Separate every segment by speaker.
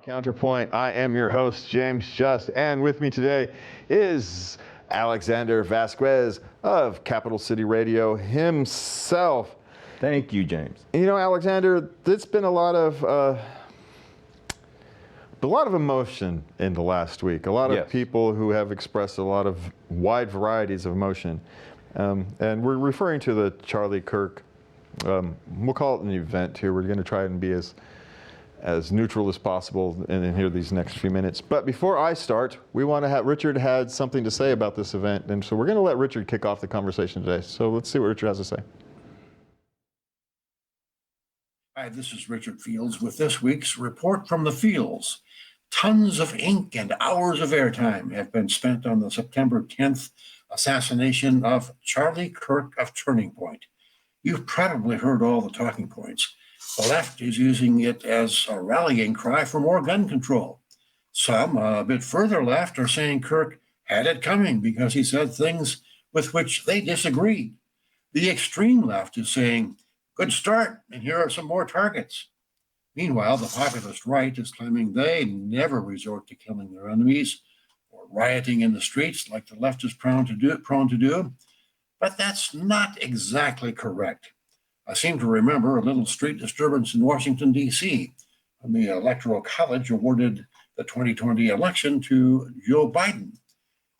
Speaker 1: Counterpoint. I am your host, James Just, and with me today is Alexander Vasquez of Capital City Radio himself.
Speaker 2: Thank you, James.
Speaker 1: You know, Alexander, there's been a lot of emotion in the last week. A lot of people who have expressed a lot of wide varieties of emotion, and we're referring to the Charlie Kirk. We'll call it an event here. We're going to try and be as neutral as possible in here these next few minutes. But before I start, we want to have Richard had something to say about this event, and so we're going to let Richard kick off the conversation today. So let's see what Richard has to say.
Speaker 3: Hi, this is Richard Fields with this week's Report from the Fields. Tons of ink and hours of airtime have been spent on the September 10th assassination of Charlie Kirk of Turning Point. You've probably heard all the talking points. The left is using it as a rallying cry for more gun control. Some, a bit further left, are saying Kirk had it coming because he said things with which they disagreed. The extreme left is saying, good start, and here are some more targets. Meanwhile, the populist right is claiming they never resort to killing their enemies or rioting in the streets like the left is prone to do. But that's not exactly correct. I seem to remember a little street disturbance in Washington, D.C., when the Electoral College awarded the 2020 election to Joe Biden.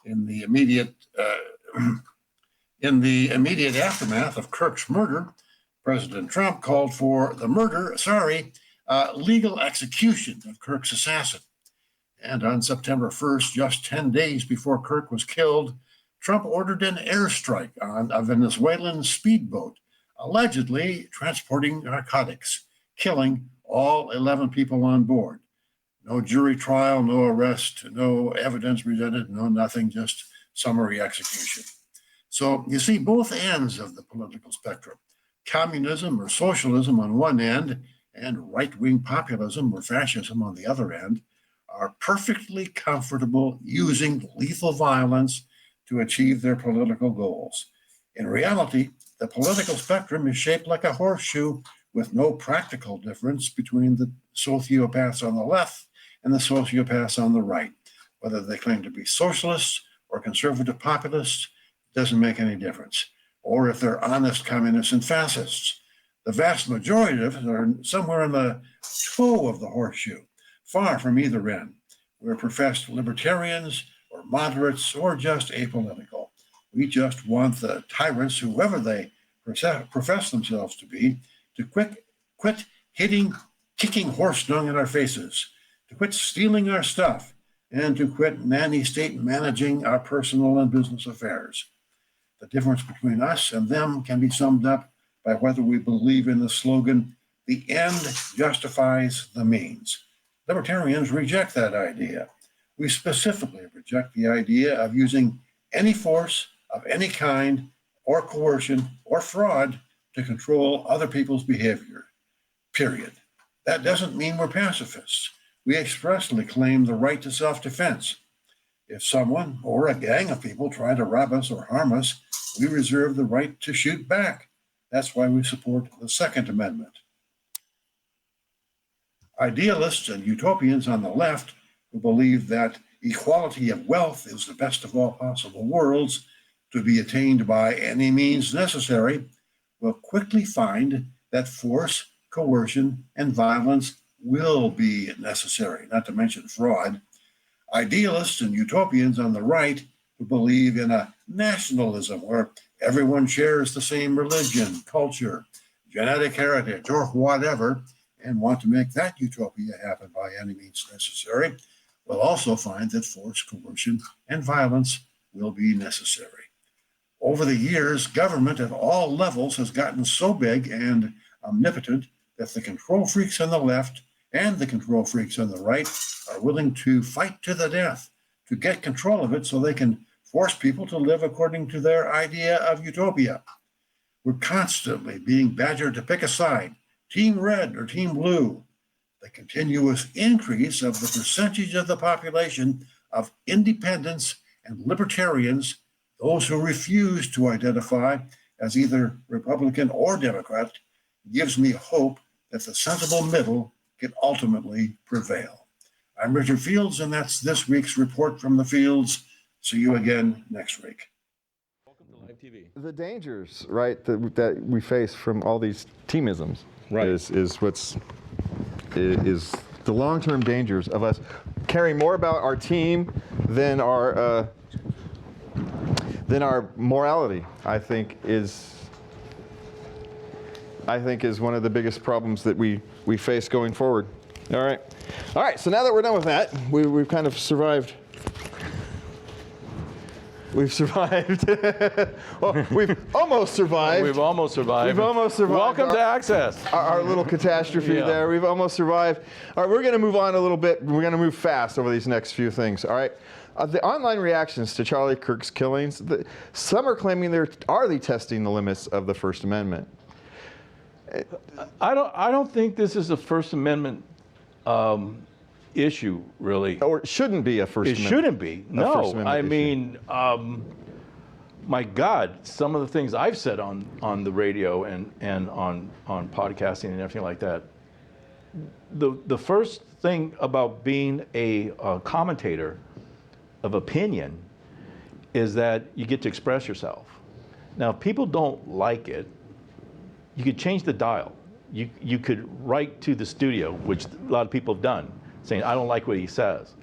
Speaker 3: In the immediate aftermath of Kirk's murder, President Trump called for the legal execution of Kirk's assassin. And on September 1st, just 10 days before Kirk was killed, Trump ordered an airstrike on a Venezuelan speedboat, allegedly transporting narcotics, killing all 11 people on board. No jury trial, no arrest, no evidence presented, no nothing, just summary execution. So you see both ends of the political spectrum, communism or socialism on one end and right-wing populism or fascism on the other end, are perfectly comfortable using lethal violence to achieve their political goals. In reality, the political spectrum is shaped like a horseshoe with no practical difference between the sociopaths on the left and the sociopaths on the right. Whether they claim to be socialists or conservative populists doesn't make any difference. Or if they're honest communists and fascists. The vast majority of us are somewhere in the toe of the horseshoe, far from either end. We're professed libertarians or moderates or just apolitical. We just want the tyrants, whoever they profess themselves to be, to quit kicking horse dung in our faces, to quit stealing our stuff, and to quit nanny state managing our personal and business affairs. The difference between us and them can be summed up by whether we believe in the slogan, the end justifies the means. Libertarians reject that idea. We specifically reject the idea of using any force of any kind or coercion or fraud to control other people's behavior, period. That doesn't mean we're pacifists. We expressly claim the right to self-defense. If someone or a gang of people try to rob us or harm us, we reserve the right to shoot back. That's why we support the Second Amendment. Idealists and utopians on the left who believe that equality of wealth is the best of all possible worlds to be attained by any means necessary will quickly find that force, coercion, and violence will be necessary, not to mention fraud. Idealists and utopians on the right who believe in a nationalism where everyone shares the same religion, culture, genetic heritage, or whatever, and want to make that utopia happen by any means necessary, will also find that force, coercion, and violence will be necessary. Over the years, government at all levels has gotten so big and omnipotent that the control freaks on the left and the control freaks on the right are willing to fight to the death to get control of it so they can force people to live according to their idea of utopia. We're constantly being badgered to pick a side, team red or team blue. The continuous increase of the percentage of the population of independents and libertarians, those who refuse to identify as either Republican or Democrat, gives me hope that the sensible middle can ultimately prevail. I'm Richard Fields, and that's this week's report from the fields. See you again next week.
Speaker 2: Welcome to Live TV.
Speaker 1: The dangers, right, that we face from all these teamisms,
Speaker 2: Right.
Speaker 1: is the long-term dangers of us caring more about our team than our morality. I think is one of the biggest problems that we face going forward. All right. So now that we're done with that, we've kind of survived. We've survived. Well, we've almost survived.
Speaker 2: We've almost survived. Welcome to Access.
Speaker 1: Our little catastrophe there. We've almost survived. All right, we're going to move on a little bit. We're going to move fast over these next few things. All right. The online reactions to Charlie Kirk's killings, some are claiming they're testing the limits of the First Amendment.
Speaker 2: I don't think this is a First Amendment issue, really.
Speaker 1: Or it shouldn't be a First Amendment.
Speaker 2: It shouldn't be. No, I mean, my God, some of the things I've said on the radio and on podcasting and everything like that. The first thing about being a commentator of opinion is that you get to express yourself. Now, if people don't like it, you could change the dial. You could write to the studio, which a lot of people have done, saying, I don't like what he says.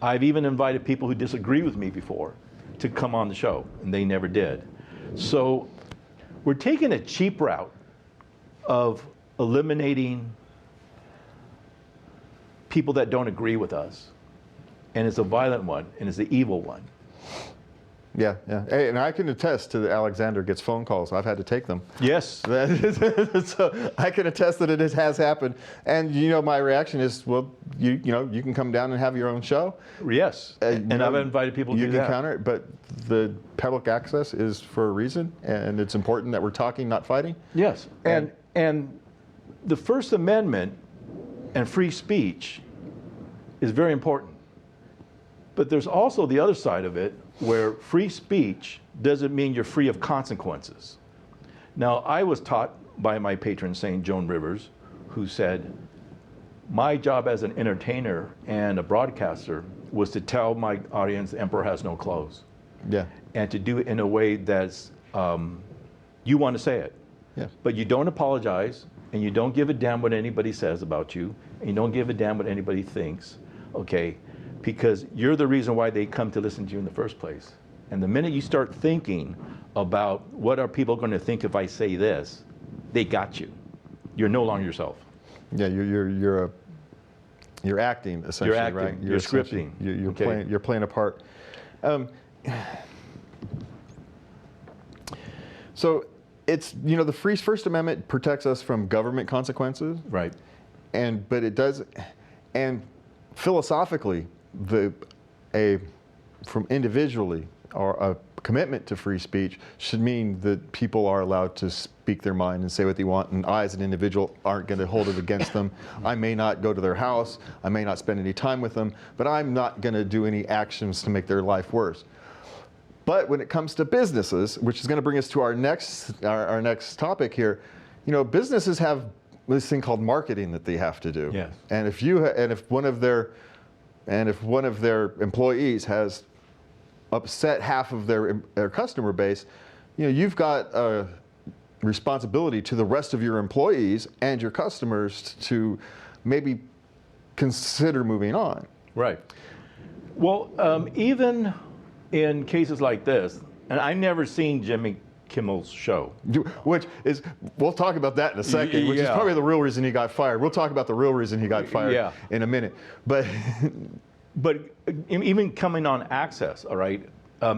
Speaker 2: I've even invited people who disagree with me before to come on the show, and they never did. So we're taking a cheap route of eliminating people that don't agree with us. And it's a violent one, and it's the evil one.
Speaker 1: Yeah. Hey, and I can attest to that Alexander gets phone calls. I've had to take them.
Speaker 2: Yes.
Speaker 1: So I can attest that it has happened. And my reaction is, well, you can come down and have your own show.
Speaker 2: Yes. And I've invited people to do that.
Speaker 1: You can counter it, but the public access is for a reason, and it's important that we're talking, not fighting.
Speaker 2: Yes. And the First Amendment and free speech is very important. But there's also the other side of it, where free speech doesn't mean you're free of consequences. Now, I was taught by my patron saint, Joan Rivers, who said, my job as an entertainer and a broadcaster was to tell my audience the emperor has no clothes.
Speaker 1: Yeah.
Speaker 2: And to do it in a way that's, you want to say it.
Speaker 1: Yeah.
Speaker 2: But you don't apologize, and you don't give a damn what anybody says about you, and you don't give a damn what anybody thinks, okay? Because you're the reason why they come to listen to you in the first place. And the minute you start thinking about what are people going to think if I say this, they got you. You're no longer yourself.
Speaker 1: Yeah, you're acting essentially.
Speaker 2: You're acting.
Speaker 1: Right?
Speaker 2: You're scripting.
Speaker 1: You're playing a part. So it's the First Amendment protects us from government consequences.
Speaker 2: Right.
Speaker 1: But it does, and philosophically, from individually, or a commitment to free speech should mean that people are allowed to speak their mind and say what they want, and I as an individual aren't going to hold it against them. I may not go to their house, I may not spend any time with them, but I'm not going to do any actions to make their life worse. But when it comes to businesses, which is going to bring us to our next topic here, businesses have this thing called marketing that they have to do.
Speaker 2: Yes.
Speaker 1: And if one of their employees has upset half of their customer base, you've got a responsibility to the rest of your employees and your customers to maybe consider moving on.
Speaker 2: Right. Well, even in cases like this, and I've never seen Jimmy Kimmel's show.
Speaker 1: Which is, we'll talk about that in a second, which is probably the real reason he got fired. We'll talk about the real reason he got fired in a minute. But
Speaker 2: even coming on Access, all right,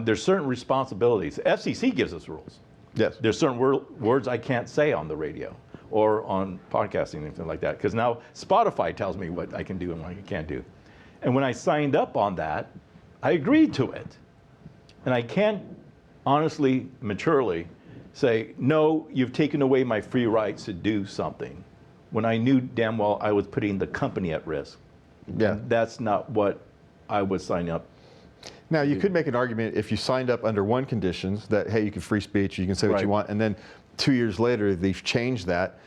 Speaker 2: there's certain responsibilities. FCC gives us rules.
Speaker 1: Yes.
Speaker 2: There's certain words I can't say on the radio or on podcasting and things like that, because now Spotify tells me what I can do and what I can't do. And when I signed up on that, I agreed to it. And I can't honestly, maturely say, no, you've taken away my free rights to do something, when I knew damn well I was putting the company at risk.
Speaker 1: Yeah.
Speaker 2: And that's not what I was signing up.
Speaker 1: Now, you could make an argument if you signed up under one conditions that, hey, you can free speech, you can say what you want, and then 2 years later they've changed that,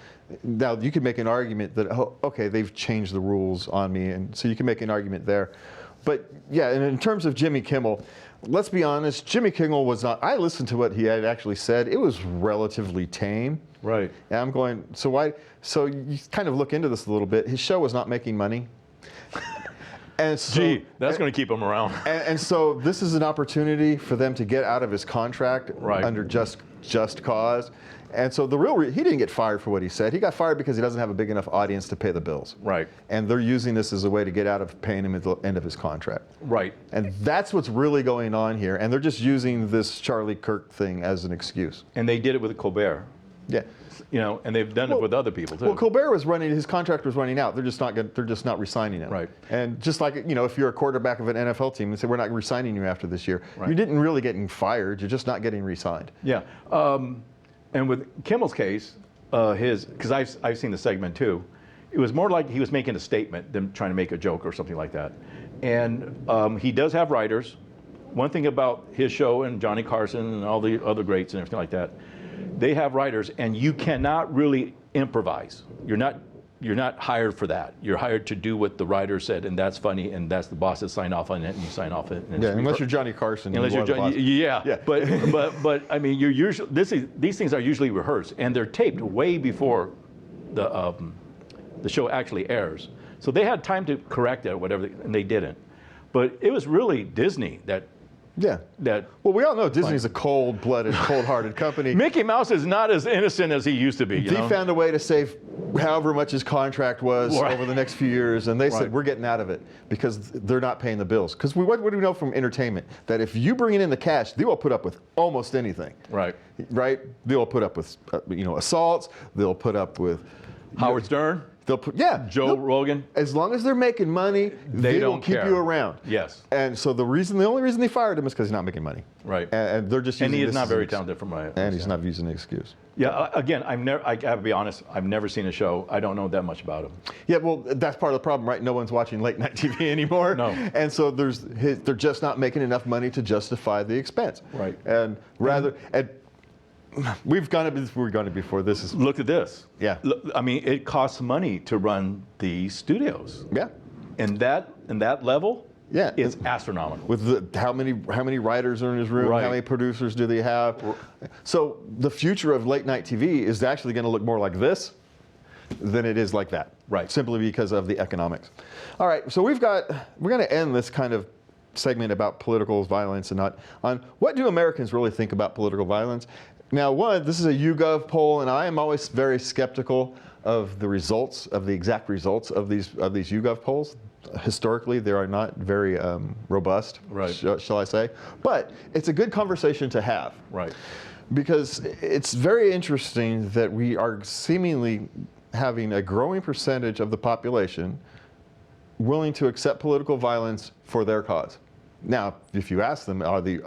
Speaker 1: Now, you could make an argument that, oh, okay, they've changed the rules on me, and so you can make an argument there. But yeah, and in terms of Jimmy Kimmel, let's be honest, Jimmy Kimmel was not, I listened to what he had actually said. It was relatively tame.
Speaker 2: Right.
Speaker 1: And I'm going, so you kind of look into this a little bit. His show was not making money. And so,
Speaker 2: that's going to keep him around.
Speaker 1: And so this is an opportunity for them to get out of his contract under just cause. And so he didn't get fired for what he said. He got fired because he doesn't have a big enough audience to pay the bills.
Speaker 2: Right.
Speaker 1: And they're using this as a way to get out of paying him at the end of his contract.
Speaker 2: Right.
Speaker 1: And that's what's really going on here. And they're just using this Charlie Kirk thing as an excuse.
Speaker 2: And they did it with Colbert.
Speaker 1: Yeah.
Speaker 2: You know, and they've done it with other people too.
Speaker 1: Well, Colbert was his contract was running out. They're just not re-signing him.
Speaker 2: Right.
Speaker 1: And just like, you know, if you're a quarterback of an NFL team and say, we're not re-signing you after this year,
Speaker 2: right.
Speaker 1: You didn't really getting fired. You're just not getting re-signed.
Speaker 2: Yeah. And with Kimmel's case, because I've seen the segment too, it was more like he was making a statement than trying to make a joke or something like that. And he does have writers. One thing about his show and Johnny Carson and all the other greats and everything like that, they have writers, and you cannot really improvise. You're not hired for that. You're hired to do what the writer said, and that's funny, and that's the bosses sign off on it, and you sign off it. And
Speaker 1: unless you're Johnny Carson.
Speaker 2: Unless you're yeah. But I mean, you're usually these things are usually rehearsed, and they're taped way before the show actually airs. So they had time to correct it or whatever, and they didn't. But it was really Disney that.
Speaker 1: Yeah. Well, we all know Disney's a cold-blooded, cold-hearted company.
Speaker 2: Mickey Mouse is not as innocent as he used to be.
Speaker 1: He found a way to save however much his contract was over the next few years, and they said, we're getting out of it because they're not paying the bills. Because what do we know from entertainment? That if you bring in the cash, they will put up with almost anything.
Speaker 2: Right.
Speaker 1: Right? They'll put up with, assaults. They'll put up with...
Speaker 2: Howard Stern.
Speaker 1: They'll put,
Speaker 2: Joe Rogan.
Speaker 1: As long as they're making money, they don't keep you around.
Speaker 2: Yes.
Speaker 1: And so the only reason they fired him is because he's not making money.
Speaker 2: Right.
Speaker 1: And they're just using
Speaker 2: he is not very talented from my.
Speaker 1: And he's not using an excuse.
Speaker 2: Yeah. Again, I have to be honest. I've never seen a show. I don't know that much about him.
Speaker 1: Yeah. Well, that's part of the problem, right? No one's watching late night TV anymore.
Speaker 2: No.
Speaker 1: And so they're just not making enough money to justify the expense.
Speaker 2: Right.
Speaker 1: And we've gone it before. This is.
Speaker 2: Look at this.
Speaker 1: Yeah.
Speaker 2: I mean, it costs money to run the studios.
Speaker 1: Yeah.
Speaker 2: And that level.
Speaker 1: Yeah.
Speaker 2: Is astronomical.
Speaker 1: With how many writers are in his room? How many producers do they have? So the future of late night TV is actually going to look more like this than it is like that.
Speaker 2: Right.
Speaker 1: Simply because of the economics. All right. So we're going to end this kind of segment about political violence and not on what do Americans really think about political violence. Now, this is a YouGov poll, and I am always very skeptical of the exact results of these YouGov polls. Historically, they are not very robust, shall I say. But it's a good conversation to have.
Speaker 2: Right.
Speaker 1: Because it's very interesting that we are seemingly having a growing percentage of the population willing to accept political violence for their cause. Now, if you ask them, can the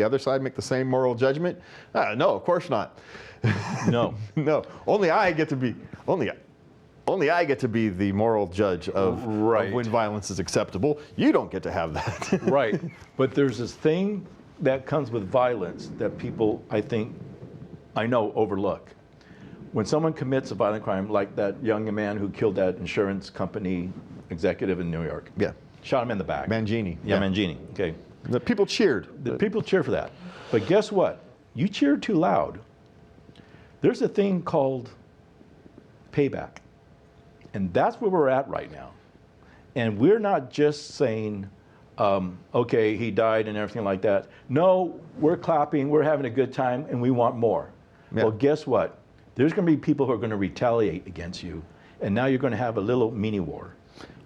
Speaker 1: other side make the same moral judgment? No, of course not.
Speaker 2: No.
Speaker 1: No. Only I get to be the moral judge of when violence is acceptable. You don't get to have that.
Speaker 2: Right. But there's this thing that comes with violence that people, I know, overlook. When someone commits a violent crime, like that young man who killed that insurance company executive in New York.
Speaker 1: Yeah.
Speaker 2: Shot him in the back.
Speaker 1: Mangini.
Speaker 2: Yeah, Mangini. Okay.
Speaker 1: The people cheered.
Speaker 2: The people cheer for that. But guess what? You cheered too loud. There's a thing called payback. And that's where we're at right now. And we're not just saying, okay, he died and everything like that. No, we're clapping, we're having a good time, and we want more. Yeah. Well, guess what? There's going to be people who are going to retaliate against you. And now you're going to have a little mini war.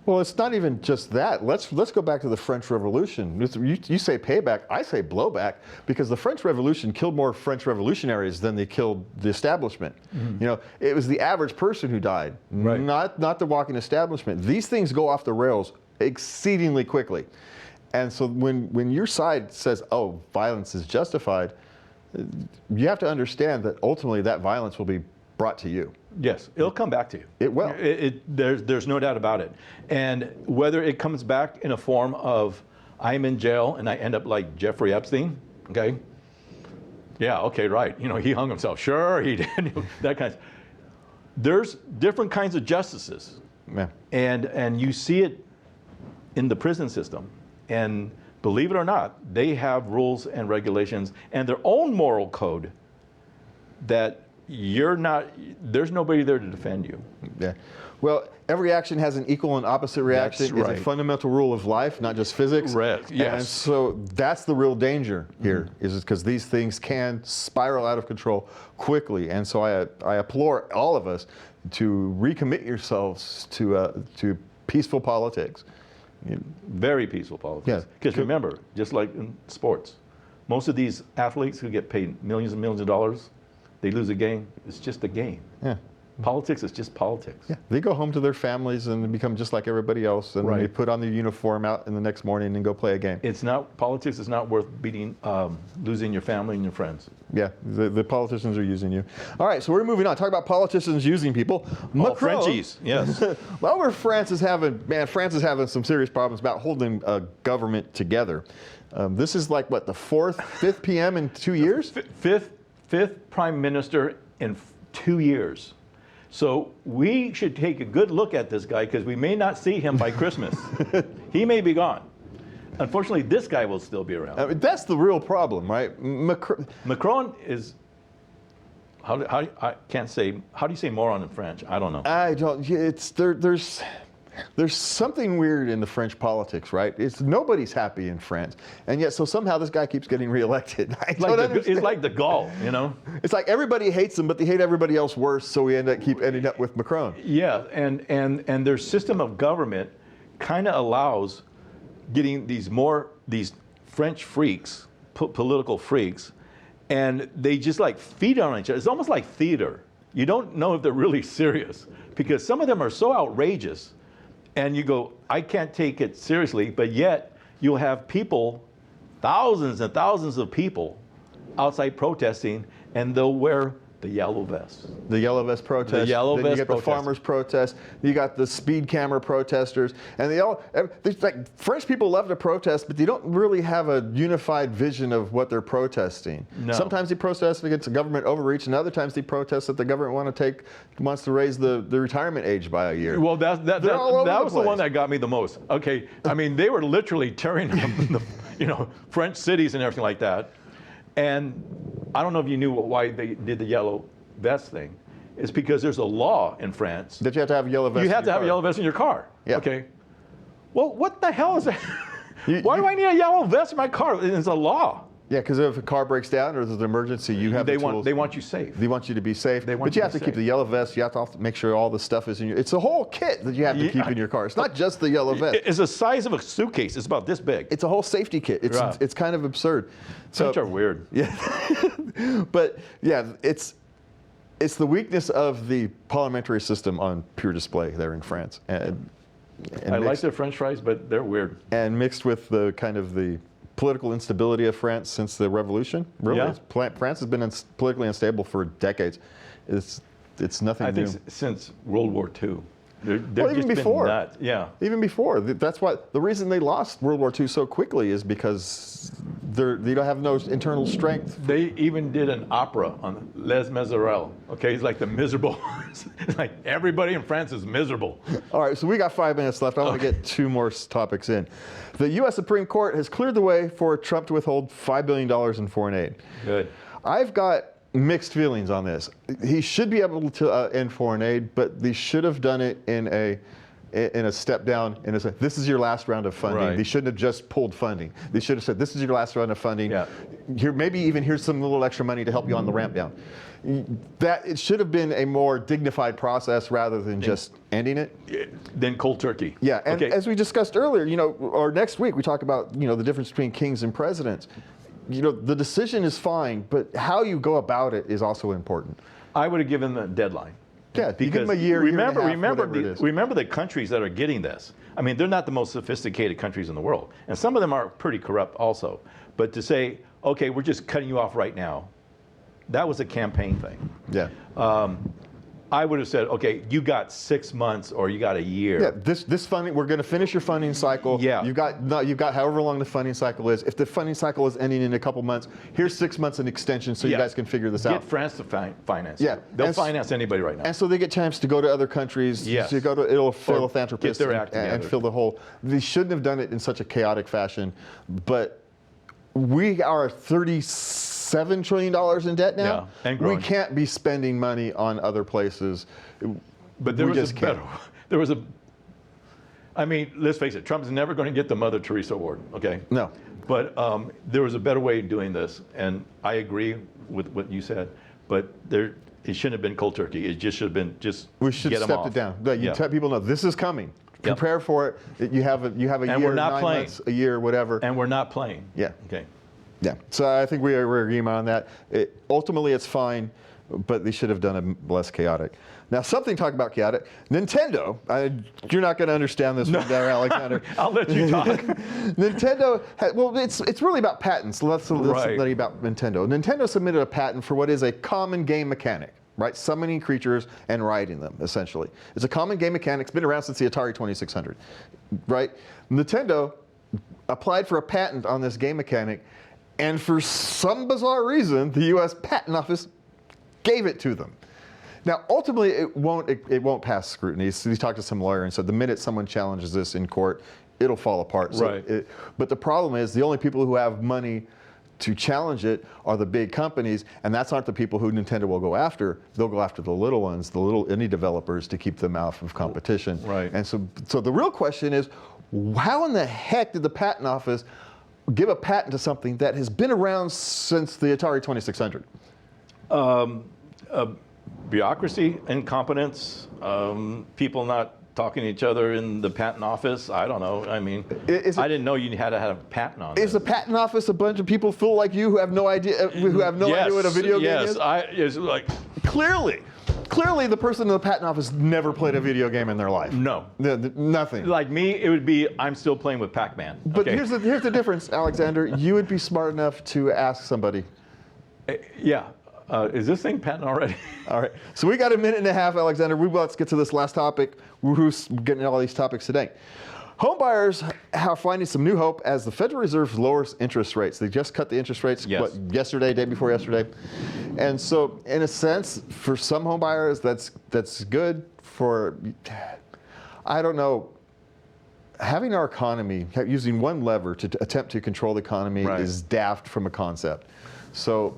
Speaker 1: Well, it's not even just that. Let's go back to the French Revolution. You say payback, I say blowback, because the French Revolution killed more French revolutionaries than they killed the establishment. Mm-hmm. It was the average person who died, not the walking establishment. These things go off the rails exceedingly quickly. And so when your side says, oh, violence is justified, you have to understand that ultimately that violence will be brought to you.
Speaker 2: Yes, it'll come back to you.
Speaker 1: It will.
Speaker 2: There's no doubt about it. And whether it comes back in a form of I'm in jail and I end up like Jeffrey Epstein, okay? Yeah, okay, right. He hung himself. Sure, he did. That kind of. there's different kinds of justices.
Speaker 1: Yeah.
Speaker 2: And you see it in the prison system. And believe it or not, they have rules and regulations and their own moral code that there's nobody there to defend you.
Speaker 1: Yeah. Well, every action has an equal and opposite reaction.
Speaker 2: That's right.
Speaker 1: It's a fundamental rule of life, not just physics.
Speaker 2: Correct. Yes.
Speaker 1: And so that's the real danger here, is because these things can spiral out of control quickly. And so I implore all of us to recommit yourselves to peaceful politics.
Speaker 2: Very peaceful politics.
Speaker 1: Yes.
Speaker 2: Because remember, just like in sports, most of these athletes who get paid millions and millions of dollars, they lose a game. It's just a game.
Speaker 1: Yeah.
Speaker 2: Politics is just politics.
Speaker 1: Yeah. They go home to their families and become just like everybody else, and
Speaker 2: Right.
Speaker 1: they put on their uniform out in the next morning and go play a game.
Speaker 2: Politics is not worth losing your family and your friends.
Speaker 1: Yeah, the politicians are using you. All right, so we're moving on. Talk about politicians using people. Macron,
Speaker 2: Frenchies, yes.
Speaker 1: Well, France is having some serious problems about holding government together. This is like what, the fifth PM in 2 years?
Speaker 2: Fifth prime minister in 2 years. So we should take a good look at this guy because we may not see him by Christmas. He may be gone. Unfortunately, this guy will still be around.
Speaker 1: I mean, that's the real problem, right?
Speaker 2: Macron is, I can't say, how do you say moron in French? I don't know.
Speaker 1: I don't, there's something weird in the French politics, right? Nobody's happy in France. And yet, so somehow this guy keeps getting reelected.
Speaker 2: It's like the Gaul, you know?
Speaker 1: It's like everybody hates him, but they hate everybody else worse, so we keep ending up with Macron.
Speaker 2: Yeah, and their system of government kind of allows getting these French freaks, political freaks, and they just like feed on each other. It's almost like theater. You don't know if they're really serious because some of them are so outrageous. And you go, I can't take it seriously, but yet you'll have people, thousands and thousands of people outside protesting, and they'll wear the yellow vest.
Speaker 1: The yellow vest protest.
Speaker 2: The yellow
Speaker 1: then
Speaker 2: vest
Speaker 1: you get
Speaker 2: protest.
Speaker 1: The farmers protest. You got the speed camera protesters, and French people love to protest, but they don't really have a unified vision of what they're protesting.
Speaker 2: No.
Speaker 1: Sometimes they protest against the government overreach, and other times they protest that the government wants to raise the retirement age by a year.
Speaker 2: Well, that was the one that got me the most. Okay, I mean they were literally tearing up the French cities and everything like that. And I don't know if you knew why they did the yellow vest thing. It's because there's a law in France
Speaker 1: that you have to have a yellow vest.
Speaker 2: You have to have a yellow vest in your car.
Speaker 1: Yeah.
Speaker 2: Okay. Well, what the hell is that? Why do I need a yellow vest in my car? It's a law.
Speaker 1: Yeah, because if a car breaks down or there's an emergency, you have the tools.
Speaker 2: They want you safe.
Speaker 1: They want you to be safe. But you have to keep the yellow vest. You have to make sure all the stuff is in your. It's a whole kit that you have to keep in your car. It's not just the yellow vest.
Speaker 2: It's the size of a suitcase. It's about this big.
Speaker 1: It's a whole safety kit. It's kind of absurd.
Speaker 2: French are weird.
Speaker 1: Yeah, but yeah, it's the weakness of the parliamentary system on pure display there in France. And
Speaker 2: I like their French fries, but they're weird.
Speaker 1: And mixed with the kind of the political instability of France since the revolution. Really,
Speaker 2: yeah.
Speaker 1: France has been politically unstable for decades. It's nothing new.
Speaker 2: I think since World War II.
Speaker 1: Well, even before.
Speaker 2: Yeah.
Speaker 1: Even before. That's why the reason they lost World War II so quickly is because they don't have no internal strength.
Speaker 2: They even did an opera on Les Miserables. Okay, it's like the miserable. It's like everybody in France is miserable.
Speaker 1: All right, so we got 5 minutes left. I want to get 2 more topics in. The U.S. Supreme Court has cleared the way for Trump to withhold $5 billion in foreign aid.
Speaker 2: Good.
Speaker 1: I've got mixed feelings on this. He should be able to end foreign aid, but they should have done it in a step down. And it's this is your last round of funding.
Speaker 2: Right.
Speaker 1: They shouldn't have just pulled funding. They should have said, this is your last round of funding.
Speaker 2: Yeah.
Speaker 1: Here's some little extra money to help you on the ramp down. That it should have been a more dignified process rather than just ending it.
Speaker 2: Then cold turkey.
Speaker 1: Yeah, and as we discussed earlier, or next week we talk about the difference between kings and presidents. The decision is fine, but how you go about it is also important.
Speaker 2: I would have given them a deadline.
Speaker 1: Yeah,
Speaker 2: because
Speaker 1: give them a year,
Speaker 2: remember
Speaker 1: the
Speaker 2: countries that are getting this. I mean, they're not the most sophisticated countries in the world, and some of them are pretty corrupt also. But to say, okay, we're just cutting you off right now, that was a campaign thing.
Speaker 1: Yeah.
Speaker 2: I would have said, okay, you got 6 months or you got a year.
Speaker 1: Yeah, this funding, we're going to finish your funding cycle.
Speaker 2: Yeah.
Speaker 1: You've got however long the funding cycle is. If the funding cycle is ending in a couple months, here's 6 months in extension so you guys can figure this out.
Speaker 2: Get France to finance.
Speaker 1: Yeah.
Speaker 2: They'll finance anybody right now.
Speaker 1: And so they get chance to go to other countries.
Speaker 2: Yes.
Speaker 1: To go to philanthropists
Speaker 2: get their act together.
Speaker 1: and fill the hole. They shouldn't have done it in such a chaotic fashion, but we are $37 trillion in debt now.
Speaker 2: Yeah, and growing.
Speaker 1: We can't be spending money on other places.
Speaker 2: But there was a better. I mean, let's face it. Trump's never going to get the Mother Teresa Award. Okay.
Speaker 1: No.
Speaker 2: But there was a better way of doing this, and I agree with what you said. But it shouldn't have been cold turkey. It just should have been
Speaker 1: We should
Speaker 2: get them
Speaker 1: step
Speaker 2: off.
Speaker 1: it down. You tell people, no, this is coming.
Speaker 2: Yep.
Speaker 1: Prepare for it. You have a year,
Speaker 2: we're not
Speaker 1: 9
Speaker 2: playing.
Speaker 1: months, a year, whatever.
Speaker 2: And we're not playing.
Speaker 1: Yeah.
Speaker 2: Okay.
Speaker 1: Yeah. So I think we're agreeing on that. Ultimately, it's fine, but they should have done it less chaotic. Now, something talk about chaotic. Nintendo. You're not going to understand this one there, Alexander.
Speaker 2: I'll let you talk.
Speaker 1: Nintendo. It's really about patents. Let's let you about Nintendo. Nintendo submitted a patent for what is a common game mechanic. Right, summoning creatures and riding them, essentially. It's a common game mechanic. It's been around since the Atari 2600, right? Nintendo applied for a patent on this game mechanic, and for some bizarre reason, the U.S. Patent Office gave it to them. Now, ultimately, it won't pass scrutiny. So he talked to some lawyer and said the minute someone challenges this in court, it'll fall apart. So
Speaker 2: right.
Speaker 1: But the problem is the only people who have money to challenge it are the big companies, and that's not the people who Nintendo will go after. They'll go after the little ones, the little indie developers, to keep them out of competition.
Speaker 2: Right.
Speaker 1: And so the real question is, how in the heck did the Patent Office give a patent to something that has been around since the Atari 2600?
Speaker 2: Bureaucracy, incompetence, people not talking to each other in the patent office. I don't know. I mean, I didn't know you had to have a patent on it.
Speaker 1: Is the patent office a bunch of people full like you who have no idea, idea what a video game is?
Speaker 2: Yes, like
Speaker 1: clearly the person in the patent office never played a video game in their life.
Speaker 2: No,
Speaker 1: nothing.
Speaker 2: Like me, it would be I'm still playing with Pac-Man.
Speaker 1: But
Speaker 2: okay?
Speaker 1: here's the difference, Alexander. You would be smart enough to ask somebody.
Speaker 2: Yeah. Is this thing patent already?
Speaker 1: All right. So we got a minute and a half, Alexander. Let's get to this last topic. Who's getting all these topics today? Home buyers are finding some new hope as the Federal Reserve lowers interest rates. They just cut the interest rates yesterday, day before yesterday. And so in a sense, for some home buyers, that's good. For, I don't know, having our economy, using one lever to attempt to control the economy is daft from a concept. So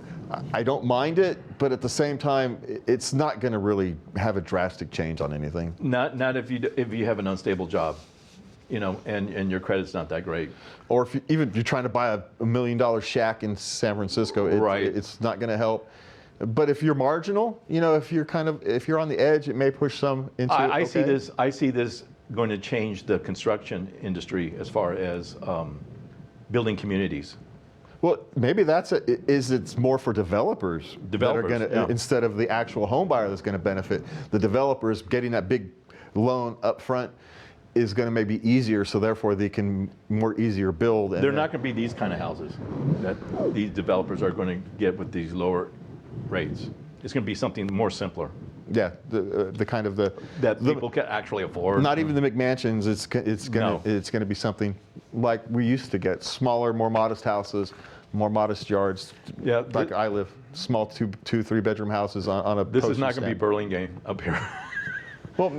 Speaker 1: I don't mind it, but at the same time, it's not going to really have a drastic change on anything.
Speaker 2: Not if you have an unstable job, and your credit's not that great.
Speaker 1: Or if you're trying to buy a $1 million shack in San Francisco, it's not going to help. But if you're marginal, if you're on the edge, it may push some into.
Speaker 2: I see this going to change the construction industry as far as building communities.
Speaker 1: Well, maybe it's more for developers that are going to, instead of the actual home buyer that's going to benefit. The developers getting that big loan up front is going to maybe easier, so therefore they can more easier build.
Speaker 2: They're not going to be these kind of houses that these developers are going to get with these lower rates. It's going to be something more simpler.
Speaker 1: Yeah, the kind of
Speaker 2: that people can actually afford.
Speaker 1: Not even the McMansions. It's going to be something like we used to get: smaller, more modest houses, more modest yards.
Speaker 2: Yeah,
Speaker 1: like I live, small 2-3 bedroom houses on a.
Speaker 2: This is not going to be Burlingame up here.
Speaker 1: Well,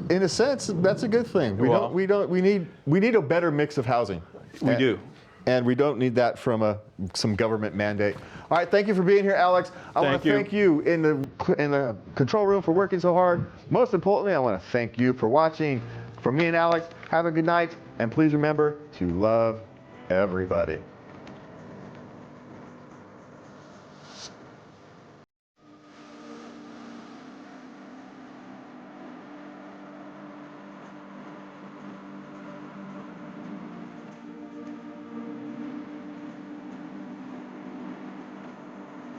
Speaker 1: in a sense, that's a good thing. We need a better mix of housing.
Speaker 2: We do.
Speaker 1: And we don't need that from some government mandate. All right, thank you for being here, Alex. I want to thank you in the control room for working so hard. Most importantly, I want to thank you for watching. From me and Alex, have a good night, and please remember to love everybody.